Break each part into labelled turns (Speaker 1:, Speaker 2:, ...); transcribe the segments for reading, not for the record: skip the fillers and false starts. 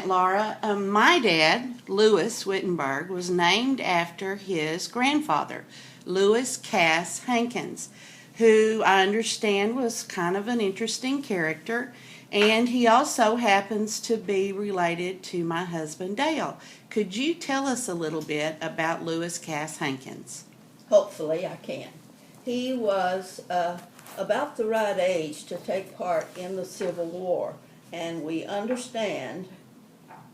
Speaker 1: Aunt Laura. My dad, Louis Wittenberg, was named after his grandfather, Louis Cass Hankins, who I understand was kind of an interesting character, and he also happens to be related to my husband, Dale. Could you tell us a little bit about Louis Cass Hankins?
Speaker 2: Hopefully I can. He was about the right age to take part in the Civil War, and we understand,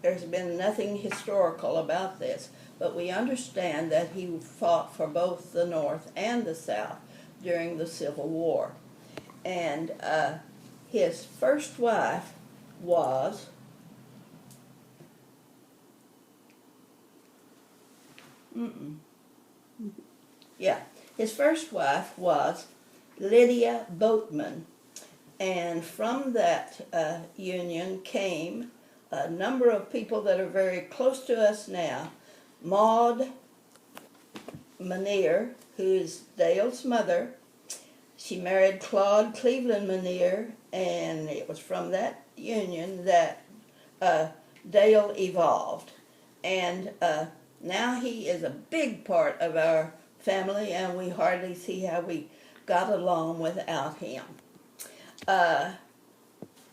Speaker 2: there's been nothing historical about this, but we understand that he fought for both the North and the South during the Civil War. And his first wife was his first wife was Lydia Boatman, and from that union came a number of people that are very close to us now. Maud Manier, who is Dale's mother. She married Claude Cleveland Manier, and it was from that union that Dale evolved. And now he is a big part of our family, and we hardly see how we got along without him.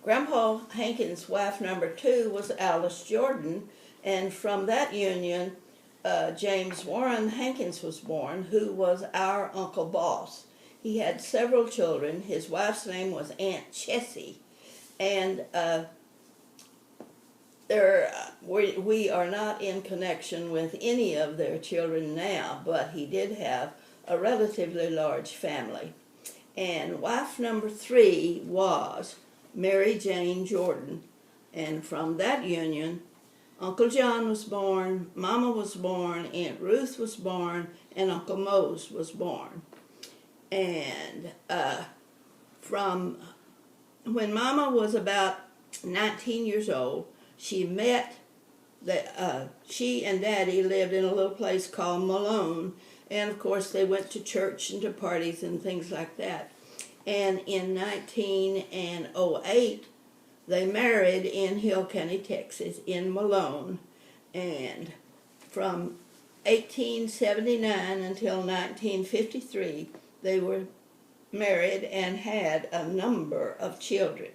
Speaker 2: Grandpa Hankins' wife number 2 was Alice Jordan, and from that union, James Warren Hankins was born, who was our Uncle Boss. He had several children. His wife's name was Aunt Chessie, and we are not in connection with any of their children now, but he did have a relatively large family. And wife number 3 was Mary Jane Jordan, and from that union, Uncle John was born, Mama was born, Aunt Ruth was born, and Uncle Mose was born. And from when Mama was about 19 years old, she met she and Daddy lived in a little place called Malone, and of course they went to church and to parties and things like that. And in 1908, they married in Hill County, Texas, in Malone. And from 1879 until 1953, they were married and had a number of children.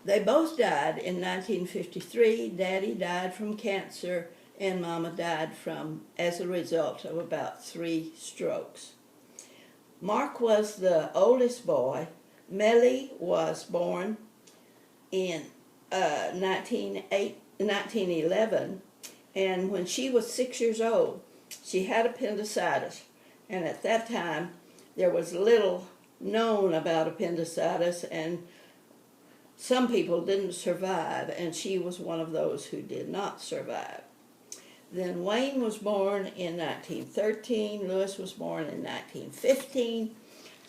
Speaker 2: They both died in 1953. Daddy died from cancer, and Mama died as a result of about 3 strokes. Mark was the oldest boy. Mellie was born in 1911, and when she was 6 years old, she had appendicitis, and at that time there was little known about appendicitis, and some people didn't survive, and she was one of those who did not survive. Then Wayne was born in 1913, Louis was born in 1915,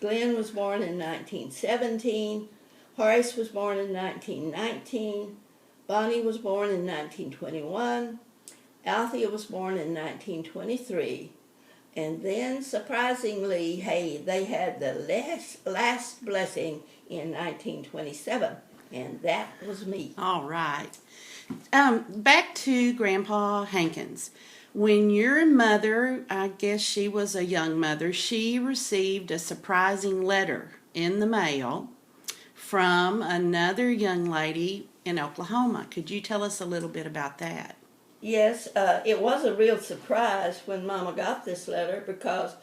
Speaker 2: Glenn was born in 1917, Horace was born in 1919, Bonnie was born in 1921, Althea was born in 1923, and then, surprisingly, they had the last blessing in 1927, and that was me.
Speaker 1: All right. Back to Grandpa Hankins. When your mother, I guess she was a young mother, she received a surprising letter in the mail from another young lady in Oklahoma. Could you tell us a little bit about that?
Speaker 2: Yes, it was a real surprise when Mama got this letter, because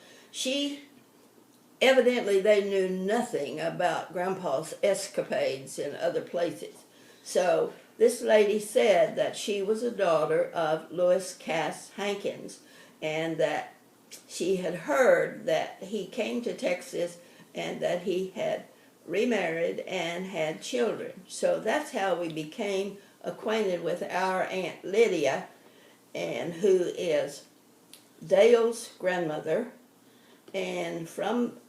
Speaker 2: evidently they knew nothing about Grandpa's escapades in other places. So this lady said that she was a daughter of Louis Cass Hankins, and that she had heard that he came to Texas and that he had remarried and had children. So that's how we became acquainted with our Aunt Lydia, and who is Dale's grandmother. And from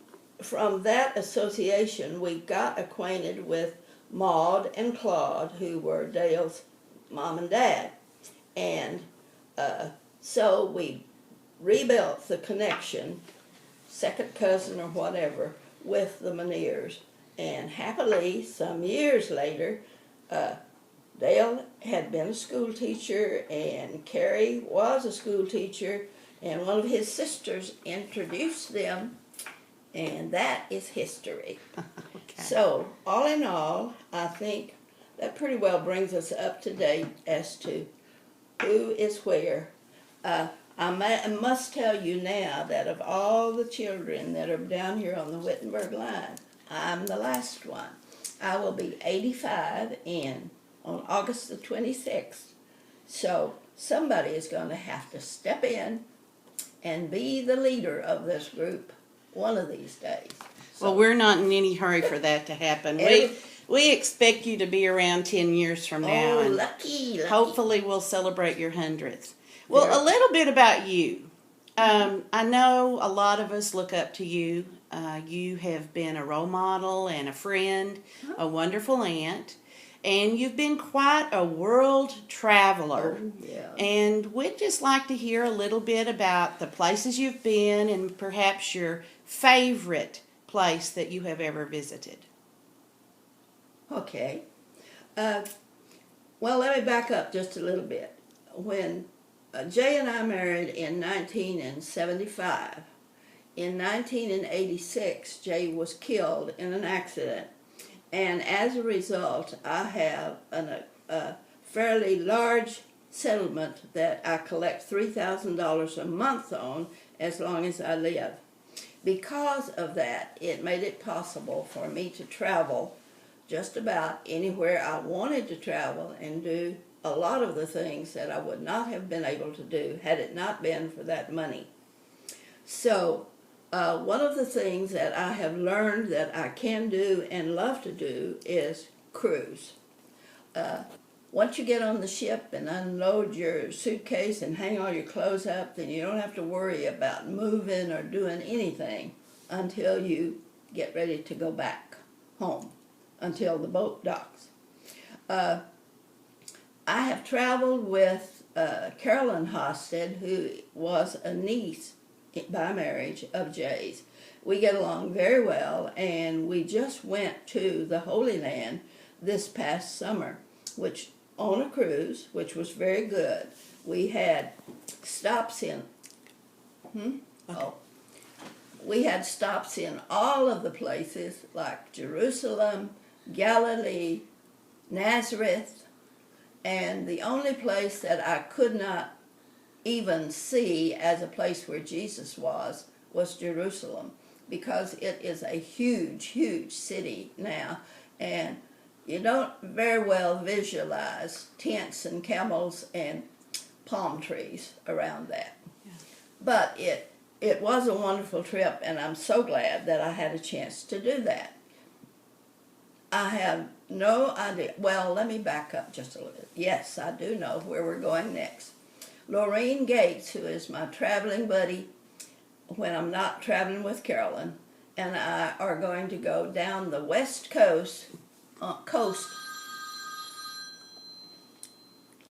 Speaker 2: that association, we got acquainted with Maud and Claude, who were Dale's mom and dad. And so we rebuilt the connection, second cousin or whatever, with the Maniers. And happily, some years later, Dale had been a school teacher, and Carrie was a school teacher, and one of his sisters introduced them, and that is history.
Speaker 1: Okay.
Speaker 2: So, all in all, I think that pretty well brings us up to date as to who is where. I must tell you now that of all the children that are down here on the Wittenberg line, I'm the last one. I will be 85 on August the 26th. So somebody is going to have to step in and be the leader of this group one of these days. So,
Speaker 1: Well, we're not in any hurry for that to happen. We expect you to be around 10 years from now,
Speaker 2: oh,
Speaker 1: and
Speaker 2: lucky.
Speaker 1: hopefully we'll celebrate your 100th. Well,
Speaker 2: Very-
Speaker 1: a little bit about you. I know a lot of us look up to you. You have been a role model and a friend, a wonderful aunt, and you've been quite a world traveler.
Speaker 2: Oh, yeah.
Speaker 1: And we'd just like to hear a little bit about the places you've been and perhaps your favorite place that you have ever visited.
Speaker 2: Okay. Well, let me back up just a little bit. When Jay and I married in 1975, in 1986, Jay was killed in an accident. And as a result, I have a fairly large settlement that I collect $3,000 a month on as long as I live. Because of that, it made it possible for me to travel just about anywhere I wanted to travel and do a lot of the things that I would not have been able to do had it not been for that money. So, one of the things that I have learned that I can do and love to do is cruise. Once you get on the ship and unload your suitcase and hang all your clothes up, then you don't have to worry about moving or doing anything until you get ready to go back home, until the boat docks. I have traveled with Carolyn Hosted, who was a niece by marriage of Jay's. We get along very well, and we just went to the Holy Land this past summer, which on a cruise, which was very good. We had stops in.
Speaker 1: Okay.
Speaker 2: Oh, we had stops in all of the places like Jerusalem, Galilee, Nazareth, and the only place that I could not even see as a place where Jesus was Jerusalem, because it is a huge, huge city now, and you don't very well visualize tents and camels and palm trees around that.
Speaker 1: Yeah.
Speaker 2: But it was a wonderful trip, and I'm so glad that I had a chance to do that. I have no idea. Well, let me back up just a little bit. Yes, I do know where we're going next. Lorraine Gates, who is my traveling buddy when I'm not traveling with Carolyn, and I are going to go down the west coast